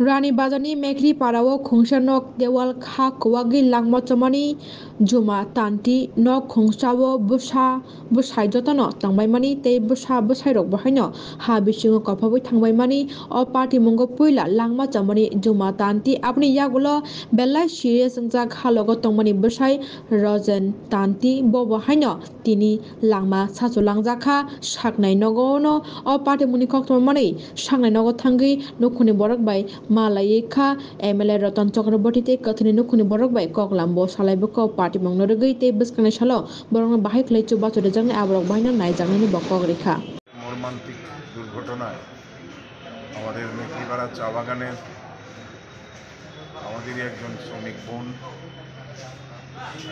Rani Bazani Mekri Parawo Khungsa Nok Dewal Kha Kwagi Langma Chamani Juma Tanti Nok Khungsawo Busai Jotano Tangbaimani Te Busai Rok Bahino Ha Bishingo Kopawi Tangbaimani O Party Mungo Puila Langma Chamani Juma Tanti Apni Yagulo Bella Serious Jak Halogo Tongmani Busai Rosen Tanti Bobo Haino Tini Langma Sasu Langjaka Saknai Nogono O Party Munikok Tomani Saknai Nogo Tangi Nukuni Borak by Malayika MLA Ratan Chakraborty Kathini Nukuni Borok by Koklambo Salaibuko Party Mongnorgi Te Biskane Shalo Borong Bahai Klechu Bato the Jang Abrok Bina Naizangani Bokogrika মর্মান্তিক দুর্ঘটনায় আমাদের মেখলিপাড়া চা বাগানের আমাদেরই একজন শ্রমিক বোন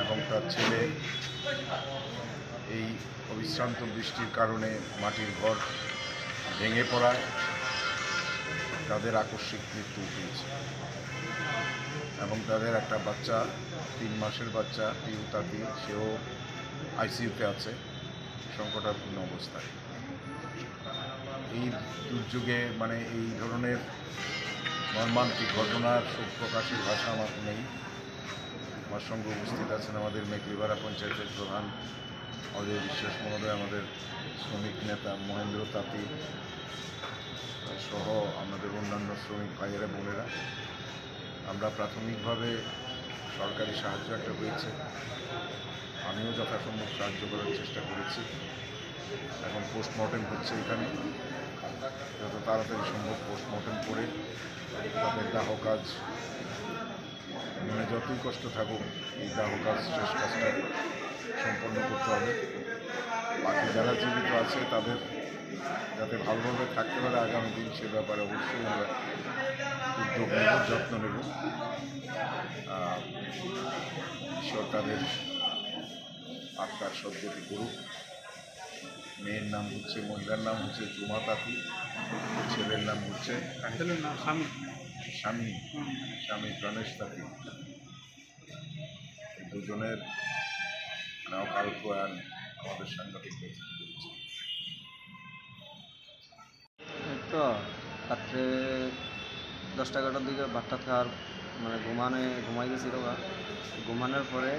এবং তার ছেলে এই অবিশ্রান্ত বৃষ্টির কারণে মাটির ঘর ভেঙে পড়ায় তাদের আকস্মিক মৃত্যু হয়েছে এবং তাদের একটা বাচ্চা 3 মাসের বাচ্চা পিউতাতি সেও আইসিইউতে আছে সংকটাপূর্ণ অবস্থায়। এই দুর্যোগে এই ধরনের মর্মান্তিক ঘটনার শোক প্রকাশের ভাষা আমার নেই। আমার সঙ্গে উপস্থিত আছেন আমাদের মেখলিপাড়া পঞ্চায়েতের প্রধান অজয় বিশ্বাস মহোদয়, আমাদের শ্রমিক নেতা মহেন্দ্র তাঁতি সহ আমাদের অন্যান্য শ্রমিক ভাইয়েরা বোনেরা। আমরা প্রাথমিকভাবে সরকারি সাহায্য একটা পেয়েছে, আমিও যথাসম্ভব সাহায্য করার চেষ্টা করেছি। এখন পোস্টমর্টেম হচ্ছে এখানে, যত তাড়াতাড়ি সম্ভব পোস্টমর্টেম করে তাদের দাহ কাজ যতই কষ্ট থাকুক এই দাহ কাজ শেষ কাজটা সম্পন্ন করতে হবে। বাকি যারা জীবিত আছে তাদের যাতে ভালোভাবে থাকতে পারে আগামী দিন সে ব্যাপারে অবশ্যই আমরা উদ্যোগ নেব, যত্ন নেব। ঈশ্বর তাদের আত্মার সদ্গতি করুক। মেয়ের নাম হচ্ছে, মহিলার নাম হচ্ছে জুমা তাঁতি, ছেলের নাম হচ্ছে স্বামী গণেশ তাঁতি। দুজনের অকাল প্রয়াণ আমাদের সাংঘাতিক ব্যথিত করেছে। তো রাত্রে 10-11টার দিকে ভাতটা খাওয়ার ঘুমাই গেছিল। ঘুমানোর পরে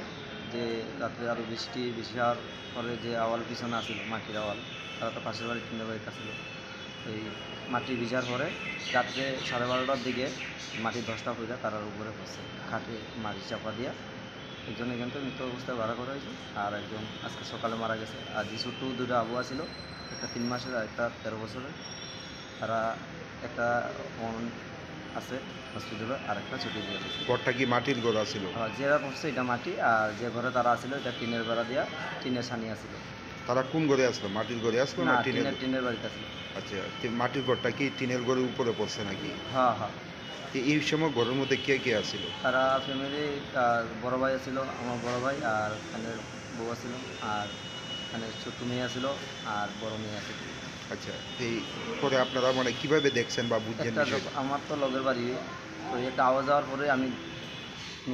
যে রাত্রে আরও বৃষ্টি বেশি হওয়ার পরে যে আওয়াল পিছনে আসছিল মাটির আওয়াল, তারা তো পাশের বাড়ি 3 বাড়িতে আসছিল। এই মাটি ভিজার পরে রাত্রে 12:30টার দিকে মাটির 10টা পড়ে তারার উপরে পড়ছে, খাটে মাটি চাপা দিয়া। একজন এখান থেকে মৃত অবস্থায় ভাড়া করা হয়েছে, আর একজন আজকে সকালে মারা গেছে। আর যে ছোটো 2টা আবুয়া ছিল, একটা 3 মাসের আর একটা 13 বছরের। তারা একটা আছে হসপিটালে, আর একটা ছুটি দিয়ে দিয়েছে। ঘরটা কি মাটির ঘর ছিল? যেটা পড়ছে এটা মাটি, আর যে ঘরে তারা আসছিল এটা টিনের বেড়া দিয়া, টিনের ছানি আসছিল। তারা কোন ঘরে আসলো? মাটির ঘরে আসলো না টিনের বাড়িতে আসলো। আচ্ছা, মাটির ঘরটা কি টিনের ঘরের উপরে পড়ছে নাকি? হ্যাঁ। এই সময় ঘরের মধ্যে কে কে আসছিল? তারা ফ্যামিলি, বড় ভাই আছিল, আমার বড় ভাই, আর এখানের বউ আছিল, আর এখানে ছোট্ট মেয়ে আছিল, আর বড় মেয়ে আছিল। আচ্ছা, এই পরে আপনারা কিভাবে দেখছেন বা বুঝছেন? আমার তো লগের বাড়ি, তো একটা আওয়াজ যাওয়ার পরে আমি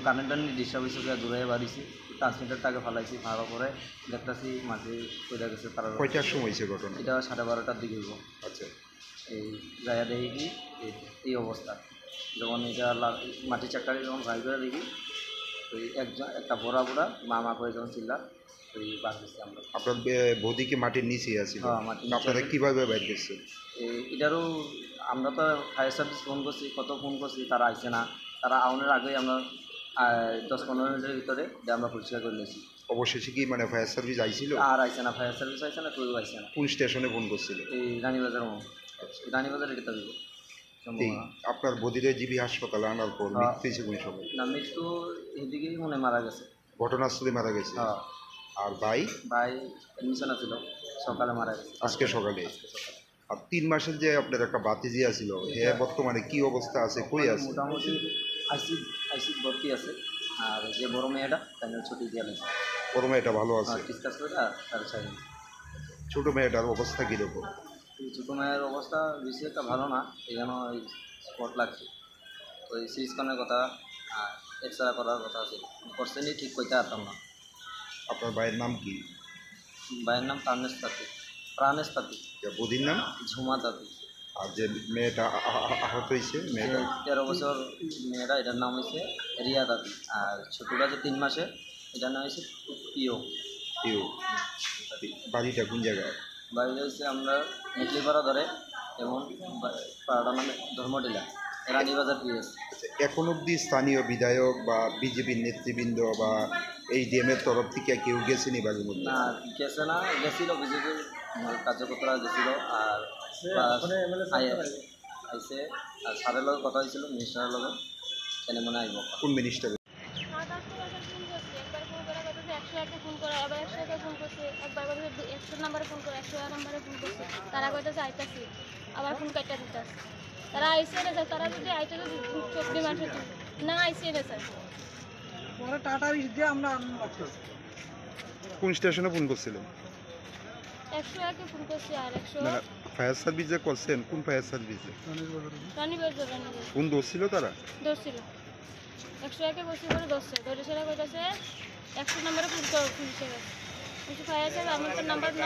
কারেন্টটা নিয়ে ডিস্টার্ব হিসেবে দূরে বাড়িছি, ট্রান্সমিটারটাকে ফালাইছি, ফালার পরে দেখতেছি মাটি পড়ে গেছে। তারা কয়টার সময় হয়েছে ঘটনা? এটা 12:30টার দিকে হইব। আচ্ছা, এই জায়গা দেখি কি এই অবস্থা, যখন এটা মাটি চাকরি যখন ভাই করে দেখি, ওই একটা বড়া মামা করে যখন চিল্লা ওই বার করছি আমরা। আপনার বৌদিকে মাটির নিচে আছে? হ্যাঁ, মাটির। আপনারা কীভাবে বাইর করছেন? এটারও আমরা তো ফায়ার সার্ভিস ফোন করছি, কত ফোন করছি, তারা আইসে না। তারা আউনের আগেই আমরা 10-15 মিনিটের ভিতরে আমরা পরিষ্কার করে নিয়েছি। অবশেষে কি ফায়ার সার্ভিস আইছিল? আর আইসে না, ফায়ার সার্ভিস আইসে না, কেউ আইসে না। কোন স্টেশনে ফোন করছিল? এই রানীবাজার। রানীবাজার এটা দিব। আপনার বদিরে জিবি হাসপাতালে আনার পর মৃত্যু হয়েছে কোন সময়? না, মৃত্যু এদিকেই মারা গেছে, ঘটনাস্থলে মারা গেছে। হ্যাঁ। আর ভাই এডমিশন ছিল, সকালে মারা গেছে। আজকে সকালে। আর 3 মাসের যে আপনার একটা বাতিজি ছিল, বর্তমানে কি অবস্থা আছে, কই আছে? মোটামুটি আইসি ভর্তি আছে। আর যে বড় মেয়েটা তাদের ছুটি দিয়ে গেছে। বড় মেয়েটা ভালো আছে? ডিসকাস করে তার চাই। ছোটো মেয়েটার অবস্থা কীরকম? ছোটো মেয়ের অবস্থা বেশি একটা ভালো না, এই জন্য ওই স্পট লাগছে। ওই সিরিজকনের কথা আর এক্সরা করার কথা আছে, করছেনি ঠিক কইতে পারতাম না। আপনার ভাইয়ের নাম কি? ভাইয়ের নাম প্রাণেশ তাঁতি। বদির নাম? ঝুমা তাঁতি। আর যে মেয়েটা আহত হয়েছে মেয়েটা 13 বছর মেয়েটা, এটার নাম হয়েছে রিয়া দাদি। আর ছোটটা যে 3 মাসের, এটার নাম হয়েছে পিও। কেউ বাড়িটা কোন জায়গায়? বাড়ি হয়েছে আমরা মেটলিপাড়া ধরে, এবং পাড়াটা নামে ধর্মটিলা, রানীবাজার পিএস। এখন অবধি স্থানীয় বিধায়ক বা বিজেপির নেতৃবৃন্দ বা এই ডিএমের তরফ থেকে কেউ গেছেনি বাড়ির মধ্যে? না, গেছে না, গেছিল বিজেপির কার্যকর্তারা গেছিল। আর আইসে, আর স্যারের লগে কথা হয়েছিল, মিনিস্টারের লগে, এখানে মনে আইব। কোন মিনিস্টার? 7-8 বছর ফোন করছে, একবার ফোন করা কথা 101-এ ফোন করা, আবার 101-এ ফোন করছে, একবার কথা 100 নাম্বারে ফোন করে, 101 নাম্বারে ফোন করছে। তারা কইতাছে আইতাছি, আবার ফোন কাটটা দিতাছে। তারা আইসে না স্যার, তারা যদি আইতে তো 24 মাসে না আইসে না স্যার। পরে টাটা রিস দিয়ে আমরা কোন স্টেশনে ফোন করছিলেন? 101-এ ফোন করছে, আর 100 না ফায়ার সার্ভিসে করছেন? কোন ফায়ার সার্ভিসে? রানীবাজার কোন দোষ ছিল তারা? ধরছিল। 101-এ বসে করে ধরছে, ধরে সেরা কইতাছে 100 নাম্বারে ফোন করো পুলিশের কাছে। কিছু ফায়ার স্যার আমার তো নাম্বার না।